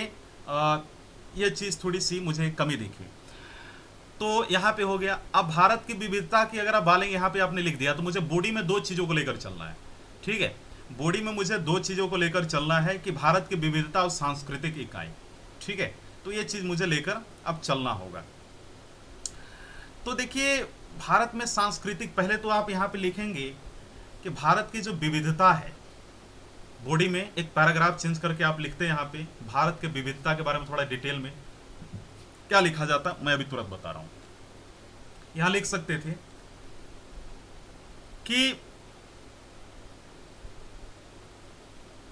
ये चीज़ थोड़ी सी मुझे कमी दिखी। तो यहाँ पे हो गया। अब भारत की विविधता की अगर आप बालेंगे, यहाँ पे आपने लिख दिया, तो मुझे बॉडी में दो चीज़ों को लेकर चलना है, ठीक है। बॉडी में मुझे दो चीज़ों को लेकर चलना है कि भारत की विविधता और सांस्कृतिक इकाई, ठीक है। तो ये चीज़ मुझे लेकर अब चलना होगा। तो देखिए, भारत में सांस्कृतिक, पहले तो आप यहाँ पे लिखेंगे कि भारत की जो विविधता है, बॉडी में एक पैराग्राफ चेंज करके आप लिखते हैं यहाँ पे भारत के विविधता के बारे में थोड़ा डिटेल में क्या लिखा जाता, मैं अभी तुरंत बता रहा हूं। यहां लिख सकते थे कि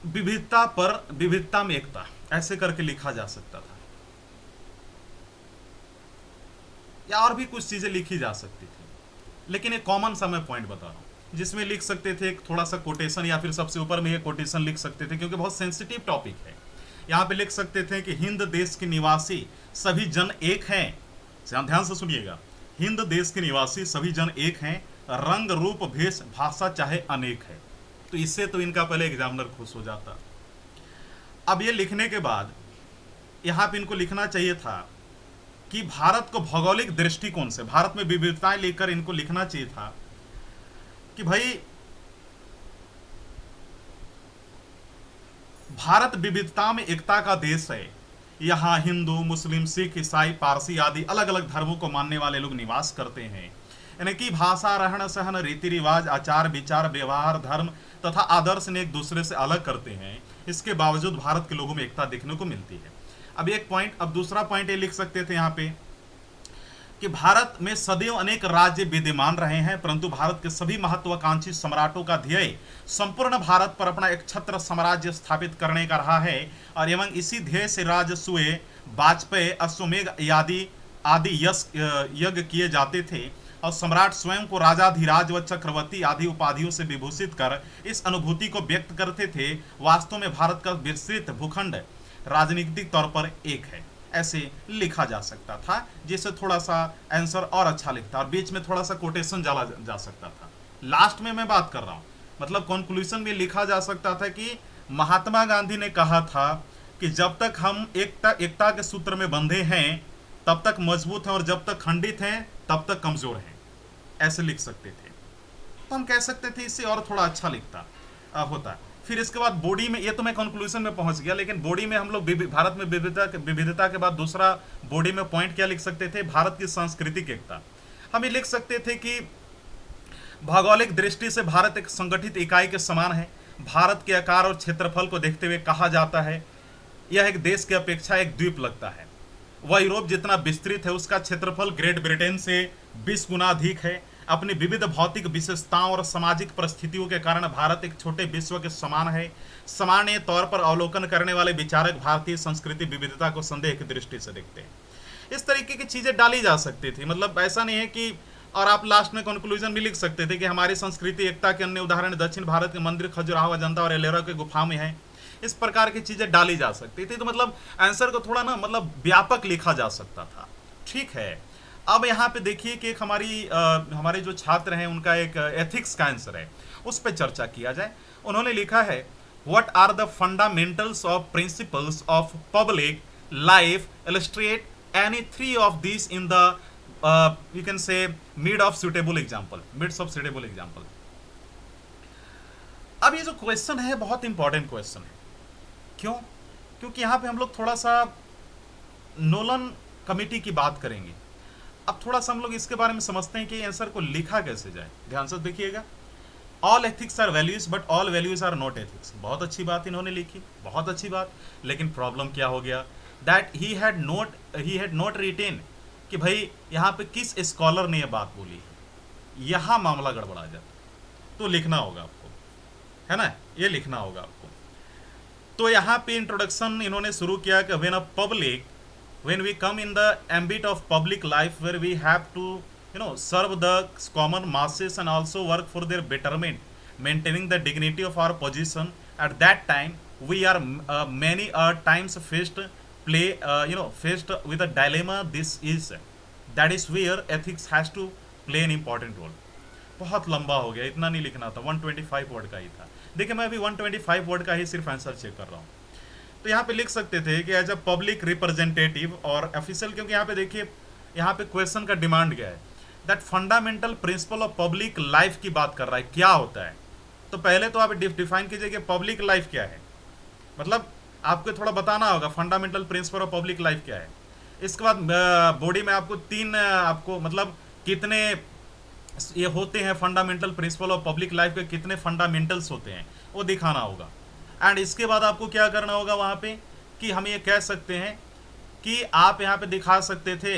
विविधता पर विविधता में एकता, ऐसे करके लिखा जा सकता था, या और भी कुछ चीजें लिखी जा सकती थी, लेकिन एक कॉमन सा मैं पॉइंट बता रहा हूं जिसमें लिख सकते थे एक थोड़ा सा कोटेशन, या फिर सबसे ऊपर में ये कोटेशन लिख सकते थे क्योंकि बहुत सेंसिटिव टॉपिक है। यहाँ पे लिख सकते थे कि हिंद देश के निवासी सभी जन एक हैं। ध्यान से सुनिएगा, हिंद देश के निवासी सभी जन एक हैं, रंग रूप भेष भाषा चाहे अनेक है। तो इससे तो इनका पहले एग्जामिनर खुश हो जाता। अब ये लिखने के बाद यहाँ पे इनको लिखना चाहिए था कि भारत को भौगोलिक दृष्टिकोण से, भारत में विविधताएं लेकर इनको लिखना चाहिए था कि भाई भारत विविधता में एकता का देश है। यहाँ हिंदू, मुस्लिम, सिख, ईसाई, पारसी आदि अलग अलग धर्मों को मानने वाले लोग निवास करते हैं। यानी कि भाषा, रहन सहन, रीति रिवाज, आचार विचार, व्यवहार, धर्म तथा आदर्श ने एक दूसरे से अलग करते हैं। इसके बावजूद भारत के लोगों में एकता देखने को मिलती है। अब एक पॉइंट, अब दूसरा पॉइंट ये लिख सकते थे यहाँ पे कि भारत में सदैव अनेक राज्य विद्यमान रहे हैं, परंतु भारत के सभी महत्वाकांक्षी सम्राटों का ध्येय संपूर्ण भारत पर अपना एक छत्र साम्राज्य स्थापित करने का रहा है, और एवं इसी ध्येय से राजसूय, वाजपेयी, अश्वमेध आदि यज्ञ किए जाते थे, और सम्राट स्वयं को राजाधिराज व चक्रवर्ती आदि उपाधियों से विभूषित कर इस अनुभूति को व्यक्त करते थे। वास्तव में भारत का विस्तृत भूखंड राजनीतिक तौर पर एक है। ऐसे लिखा जा सकता था, जिससे थोड़ा सा आंसर और अच्छा लिखता, और बीच में थोड़ा सा कोटेशन डाला जा सकता था। लास्ट में मैं बात कर रहा हूँ, मतलब कंक्लूजन में लिखा जा सकता था कि महात्मा गांधी ने कहा था कि जब तक हम एकता के सूत्र में बंधे हैं तब तक मजबूत हैं, और जब तक खंडित हैं तब तक कमजोर हैं। ऐसे लिख सकते थे, तो हम कह सकते थे इससे और थोड़ा अच्छा लिखता होता। फिर इसके बाद बॉडी में, ये तो मैं कंक्लूजन में पहुंच गया, लेकिन बॉडी में हम लोग भारत में विविधता के बाद दूसरा बॉडी में पॉइंट क्या लिख सकते थे, भारत की सांस्कृतिक एकता। हम ये लिख सकते थे कि भौगोलिक दृष्टि से भारत एक संगठित इकाई के समान है। भारत के आकार और क्षेत्रफल को देखते हुए कहा जाता है यह एक देश की अपेक्षा एक द्वीप लगता है। वह यूरोप जितना विस्तृत है, उसका क्षेत्रफल ग्रेट ब्रिटेन से 20 गुना अधिक है। अपनी विविध भौतिक विशेषताओं और सामाजिक परिस्थितियों के कारण भारत एक छोटे विश्व के समान है। सामान्य तौर पर अवलोकन करने वाले विचारक भारतीय संस्कृति विविधता को संदेह की दृष्टि से देखते हैं। इस तरीके की चीजें डाली जा सकती थी, मतलब ऐसा नहीं है कि, और आप लास्ट में कंक्लूजन भी लिख सकते थे कि हमारी संस्कृति एकता के अन्य उदाहरण दक्षिण भारत के मंदिर खजुराहो, अजंता और एलोरा के गुफा में है। इस प्रकार की चीजें डाली जा सकती थी। तो मतलब आंसर को थोड़ा ना मतलब व्यापक लिखा जा सकता था, ठीक है। अब यहाँ पे देखिए कि एक हमारे जो छात्र हैं उनका एक एथिक्स का आंसर है, उस पर चर्चा किया जाए। उन्होंने लिखा है, what are the fundamentals of principles of public life, illustrate any three of this in the you can say mid of suitable example, mids of suitable example. अब ये जो क्वेश्चन है बहुत इंपॉर्टेंट क्वेश्चन है। क्यों? क्योंकि यहाँ पे हम लोग थोड़ा सा नोलन कमिटी की बात करेंगे। अब थोड़ा सा हम लोग इसके बारे में समझते हैं कि आंसर को लिखा कैसे जाए। ध्यान से देखिएगा, all ethics are values but all values are not ethics. बहुत अच्छी बात इन्होंने लिखी, बहुत अच्छी बात, लेकिन प्रॉब्लम क्या हो गया, that he had not written कि भाई यहाँ पे किस स्कॉलर ने यह बात बोली है। यहाँ मामला गड़बड़ा जाता, तो लिखना होगा आपको, है ना, ये लिखना होगा आपको। तो यहाँ पे इंट्रोडक्शन इन्होंने शुरू किया कि when we come in the ambit of public life where we have to serve the common masses and also work for their betterment, maintaining the dignity of our position. At that time we are many times faced with a dilemma. This is that is where ethics has to play an important role. बहुत लंबा हो गया, इतना नहीं लिखना था, 125 word का ही था। देखिए मैं अभी 125 वर्ड का ही सिर्फ आंसर चेक कर रहा हूँ। तो यहाँ पे लिख सकते थे कि एज अ पब्लिक रिप्रेजेंटेटिव और ऑफिशियल, क्योंकि यहाँ पे देखिए यहाँ पे क्वेश्चन का डिमांड क्या है, that fundamental principle of public life की बात कर रहा है, क्या होता है। तो पहले तो आप डिफाइन कीजिए कि पब्लिक लाइफ क्या है, मतलब आपको थोड़ा बताना होगा fundamental principle of public life क्या है। इसके बाद बॉडी में आपको तीन आपको मतलब कितने ये होते हैं fundamental principle of public life के, कितने फंडामेंटल्स होते हैं वो दिखाना होगा। एंड इसके बाद आपको क्या करना होगा वहाँ पे कि हम ये कह सकते हैं कि आप यहाँ पे दिखा सकते थे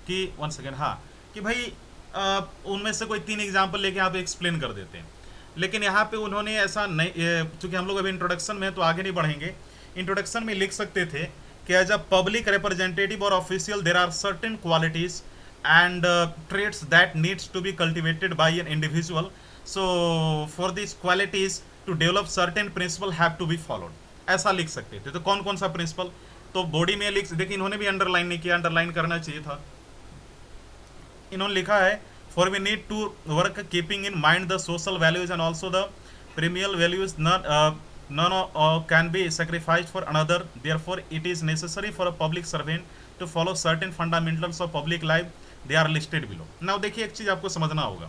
कि वन सेकेंड, हाँ, कि भाई उनमें से कोई 3 एग्जाम्पल लेके यहाँ पे एक्सप्लेन कर देते हैं। लेकिन यहाँ पे उन्होंने ऐसा नहीं, चूँकि हम लोग अभी इंट्रोडक्शन में तो आगे नहीं बढ़ेंगे। इंट्रोडक्शन में लिख सकते थे कि एज अ पब्लिक रिप्रेजेंटेटिव और official there are certain qualities and traits that needs to be cultivated by an individual. So for these qualities to develop certain principle have to be followed. ऐसा लिख सकते थे। तो कौन कौन सा principal, तो बॉडी में लिख, देखिए इन्होंने भी अंडरलाइन नहीं किया, अंडरलाइन करना चाहिए था। इन्होंने लिखा है for we need to work keeping in mind the social values and also the premial values, none can be sacrificed for another. Therefore it is necessary for a public servant to follow certain fundamentals of public life. They are listed below. Now देखिए एक चीज़ आपको समझना होगा,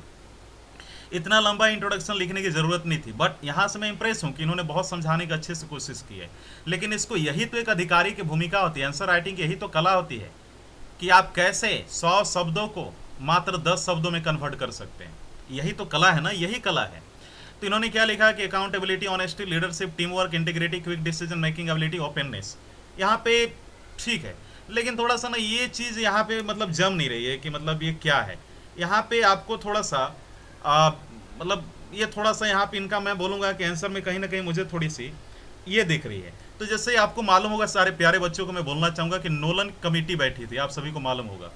इतना लंबा introduction लिखने की ज़रूरत नहीं थी, बट यहाँ से मैं इंप्रेस हूँ कि इन्होंने बहुत समझाने की अच्छे से कोशिश की है। लेकिन इसको यही तो एक अधिकारी की भूमिका होती है, आंसर राइटिंग की यही तो कला होती है कि आप कैसे 100 शब्दों को मात्र 10 शब्दों में कन्वर्ट कर सकते हैं। यही तो कला है ना, यही कला है। तो इन्होंने क्या लिखा कि accountability, honesty, leadership, team work, integrity, quick decision making ability, openness. यहाँ पे ठीक है, लेकिन थोड़ा सा ना ये चीज़ यहाँ पे मतलब जम नहीं रही है कि मतलब ये क्या है। यहाँ पे आपको थोड़ा सा मतलब ये थोड़ा सा यहाँ पे इनका मैं बोलूँगा कि आंसर में कहीं ना कहीं मुझे थोड़ी सी ये दिख रही है। तो जैसे आपको मालूम होगा, सारे प्यारे बच्चों को मैं बोलना चाहूँगा कि नोलन कमेटी बैठी थी, आप सभी को मालूम होगा,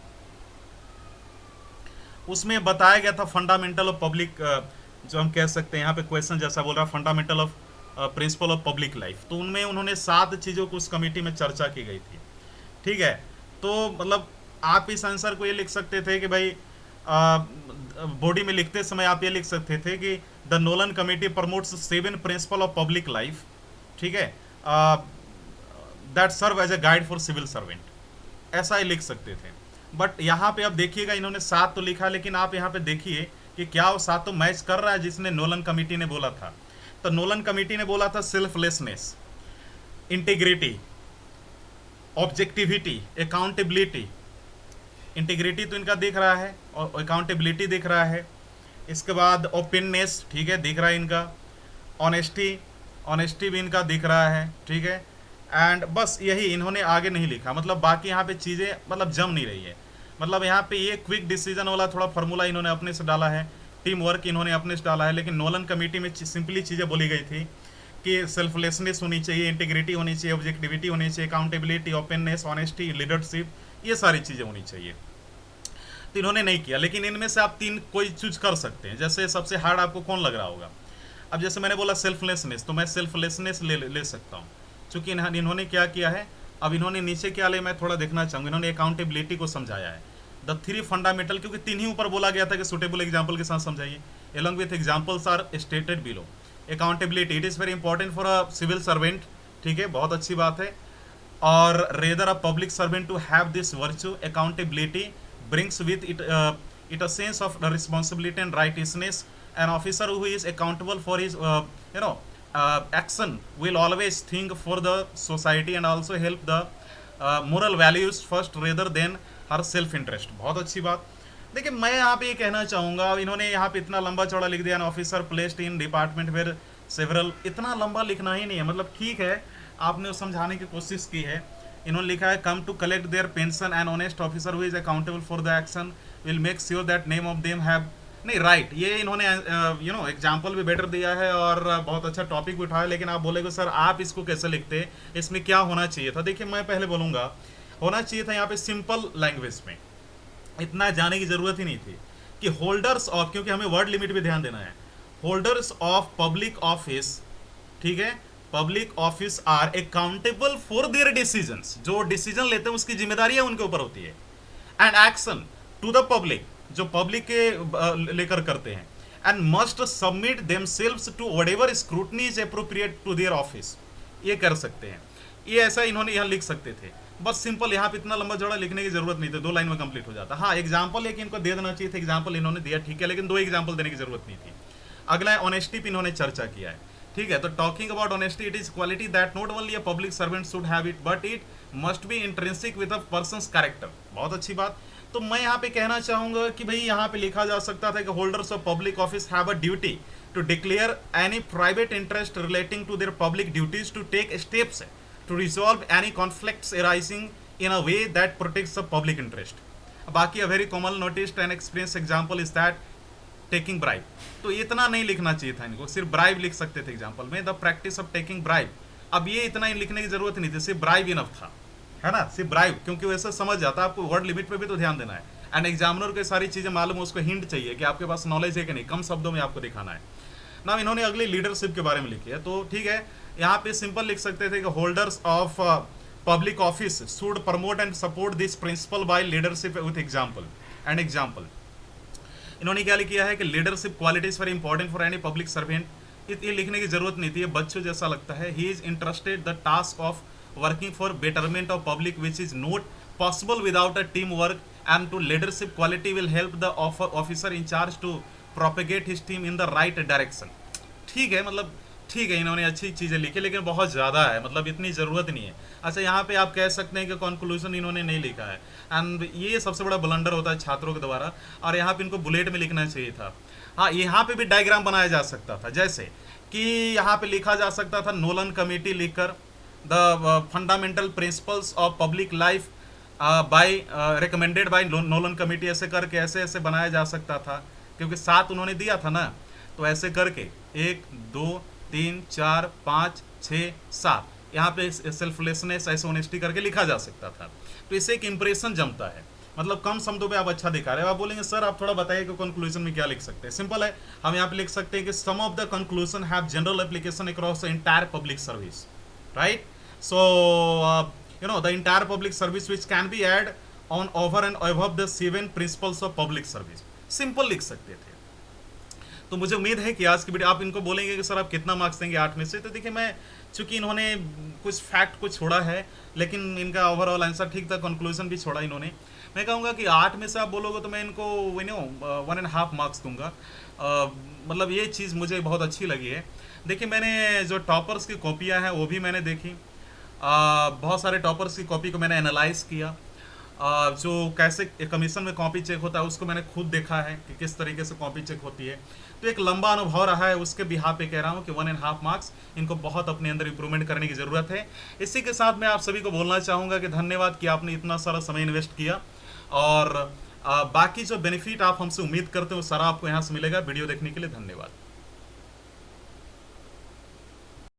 उसमें बताया गया था फंडामेंटल ऑफ पब्लिक, जो हम कह सकते हैं यहाँ पे क्वेश्चन जैसा बोल रहा है fundamental of principal of public life. तो उनमें उन्होंने 7 चीज़ों को उस कमेटी में चर्चा की गई थी, ठीक है। तो मतलब आप इस आंसर को ये लिख सकते थे कि भाई बॉडी में लिखते समय आप ये लिख सकते थे कि the Nolan committee promotes 7 principle of public life, ठीक है, that serve as a guide for civil servant, ऐसा ही लिख सकते थे। बट यहाँ पे अब देखिएगा इन्होंने 7 तो लिखा, लेकिन आप यहाँ पे देखिए कि क्या वो 7 तो मैच कर रहा है जिसने नोलन कमेटी ने बोला था। तो नोलन कमेटी ने बोला था selflessness, integrity, objectivity, accountability. Integrity तो इनका दिख रहा है और अकाउंटेबिलिटी दिख रहा है। इसके बाद ओपननेस, ठीक है, दिख रहा है इनका। ऑनेस्टी भी इनका दिख रहा है, ठीक है। एंड बस यही, इन्होंने आगे नहीं लिखा, मतलब बाकी यहाँ पे चीज़ें मतलब जम नहीं रही है। मतलब यहाँ पे ये क्विक डिसीजन वाला थोड़ा फार्मूला इन्होंने अपने से डाला है, टीम वर्क इन्होंने अपने से डाला है, लेकिन नोलन कमेटी में सिंपली चीज़ें बोली गई थी कि सेल्फलेसनेस होनी चाहिए, इंटीग्रिटी होनी चाहिए, ऑब्जेक्टिविटी होनी चाहिए, अकाउंटेबिलिटी, ओपननेस, ऑनेस्टी, लीडरशिप, ये सारी चीज़ें होनी चाहिए। तो इन्होंने नहीं किया, लेकिन इनमें से आप 3 कोई चूज कर सकते हैं। जैसे सबसे हार्ड आपको कौन लग रहा होगा? अब जैसे मैंने बोला सेल्फलेसनेस, तो मैं सेल्फलेसनेस ले सकता हूँ, चूँकि इन्होंने क्या किया है। अब इन्होंने नीचे क्या ले, मैं थोड़ा देखना चाहूँगा। इन्होंने अकाउंटेबिलिटी को समझाया है, द 3 फंडामेंटल, क्योंकि 3 ही ऊपर बोला गया था कि सुटेबल एग्जाम्पल के साथ समझाइए। Along with examples are stated below. Accountability, it is very important for a civil servant, ठीक है, बहुत अच्छी बात है। और rather a public servant to have this virtue, accountability brings with it a sense of responsibility and righteousness. An officer who is accountable for his action will always think for the society and also help the moral values first rather than her self interest. बहुत अच्छी बात। देखिए मैं यहाँ पे ये कहना चाहूँगा, इन्होंने यहाँ पे इतना लंबा चौड़ा लिख दिया, an officer placed in department where several, इतना लंबा लिखना ही नहीं है। मतलब ठीक है, आपने समझाने की कोशिश की है। इन्होंने लिखा है come to collect their pension, and honest officer who is accountable for the action will make sure that name of them have नहीं राइट, ये इन्होंने एग्जाम्पल भी बेटर दिया है और बहुत अच्छा टॉपिक भी उठाया, लेकिन आप बोलेगे सर आप इसको कैसे लिखते, इसमें क्या होना चाहिए था। देखिए मैं पहले बोलूँगा, होना चाहिए था यहाँ पे सिंपल लैंग्वेज में, इतना जाने की जरूरत ही नहीं थी कि होल्डर्स ऑफ, क्योंकि हमें वर्ड लिमिट भी ध्यान देना है, होल्डर्स ऑफ पब्लिक ऑफिस, ठीक है, public office are accountable for their decisions, जो डिसीजन लेते हैं उसकी जिम्मेदारियां उनके ऊपर होती है, and action to the public, जो पब्लिक के लेकर करते हैं, and must submit themselves to whatever scrutiny is appropriate to their office, ये कर सकते हैं। ये ऐसा इन्होंने यहाँ लिख सकते थे, बस सिंपल, यहाँ पे इतना लंबा चौड़ा लिखने की जरूरत नहीं थी, 2 लाइन में कंप्लीट हो जाता। हाँ एग्जाम्पल एक इनको दे देना चाहिए था, एग्जाम्पल इन्होंने दिया ठीक है, लेकिन 2 एग्जाम्पल देने की जरूरत नहीं थी। अगला है ऑनेस्टी पे इन्होंने चर्चा किया है, ठीक है, तो talking about honesty, it is quality that not only a public servant should have it but it must be intrinsic with a persons character. बहुत अच्छी बात। तो मैं यहाँ पे कहना चाहूंगा कि भाई यहाँ पे लिखा जा सकता था कि holders of public office have a duty to declare any private interest relating to their public duties to take steps to resolve any conflicts arising in a way that protects the public interest. बाकी a very common noticed and experienced example is that taking bribe. तो इतना नहीं लिखना चाहिए था इनको, सिर्फ bribe लिख सकते थे एग्जाम्पल में, the practice of taking bribe। अब ये इतना ही लिखने की जरूरत नहीं थी, सिर्फ bribe इनफ था, है ना, सिर्फ bribe, क्योंकि वैसे समझ जाता है, आपको वर्ड लिमिट पे भी तो ध्यान देना है, एंड एग्जामिनर को सारी चीजें मालूम है, उसको हिंट चाहिए कि आपके पास नॉलेज है कि नहीं, कम शब्दों में आपको दिखाना है ना। इन्होंने अगली लीडरशिप के बारे में लिखी है, तो ठीक है, यहाँ पे सिंपल लिख सकते थे कि holders of public office should promote and support this principle by leadership with example and example। इन्होंने क्या किया है कि leadership quality is very important for any public servant, ये लिखने की जरूरत नहीं थी, ये बच्चों जैसा लगता है। He is interested the task of working for betterment of public which is not possible without a team work, and to leadership quality will help the officer in charge to propagate his team in the right direction. ठीक है, मतलब ठीक है, इन्होंने अच्छी चीज़ें लिखी, लेकिन बहुत ज़्यादा है, मतलब इतनी ज़रूरत नहीं है। अच्छा, यहाँ पे आप कह सकते हैं कि कंक्लूजन इन्होंने नहीं लिखा है, एंड ये सबसे बड़ा ब्लंडर होता है छात्रों के द्वारा, और यहाँ पे इनको बुलेट में लिखना चाहिए था। हाँ, यहाँ पे भी डायग्राम बनाया जा सकता था, जैसे कि यहाँ पे लिखा जा सकता था नोलन कमेटी लिखकर the fundamental principles of public life by recommended by Nolan committee, ऐसे करके ऐसे ऐसे बनाया जा सकता था, क्योंकि 7 उन्होंने दिया था ना, तो ऐसे करके 1 2 3 4 5 6 7 यहाँ पे सेल्फलेसनेस ऐसे ऑनेस्टी करके लिखा जा सकता था, तो इससे एक इंप्रेशन जमता है, मतलब कम शब्दों पे आप अच्छा दिखा रहे हो। आप बोलेंगे सर आप थोड़ा बताइए कि कंक्लूजन में क्या लिख सकते हैं। सिंपल है, हम यहाँ पे लिख सकते हैं कि some of the conclusion have general application across the entire public service, right. So the entire public service which can be add on over and above the 7 principles of public service, simple लिख सकते थे। तो मुझे उम्मीद है कि आज की वीडियो, आप इनको बोलेंगे कि सर आप कितना मार्क्स देंगे 8 में से, तो देखिए मैं, चूंकि इन्होंने कुछ फैक्ट को छोड़ा है, लेकिन इनका ओवरऑल आंसर ठीक था, कंक्लूजन भी छोड़ा इन्होंने, मैं कहूँगा कि 8 में से आप बोलोगे तो मैं इनको 1.5 मार्क्स दूंगा। मतलब ये चीज़ मुझे बहुत अच्छी लगी है। देखिए मैंने जो टॉपर्स की कॉपियाँ हैं वो भी मैंने देखी, बहुत सारे टॉपर्स की कॉपी को मैंने एनालाइज किया, जो कैसे कमीशन में कॉपी चेक होता है उसको मैंने खुद देखा है कि किस तरीके से कॉपी चेक होती है, तो एक लंबा अनुभव रहा है, उसके बिहाफ पे कह रहा हूँ कि 1.5 मार्क्स इनको बहुत अपने अंदर इंप्रूवमेंट करने की ज़रूरत है। इसी के साथ मैं आप सभी को बोलना चाहूँगा कि धन्यवाद कि आपने इतना सारा समय इन्वेस्ट किया, और बाकी जो बेनिफिट आप हमसे उम्मीद करते हो सारा आपको यहाँ से मिलेगा। वीडियो देखने के लिए धन्यवाद।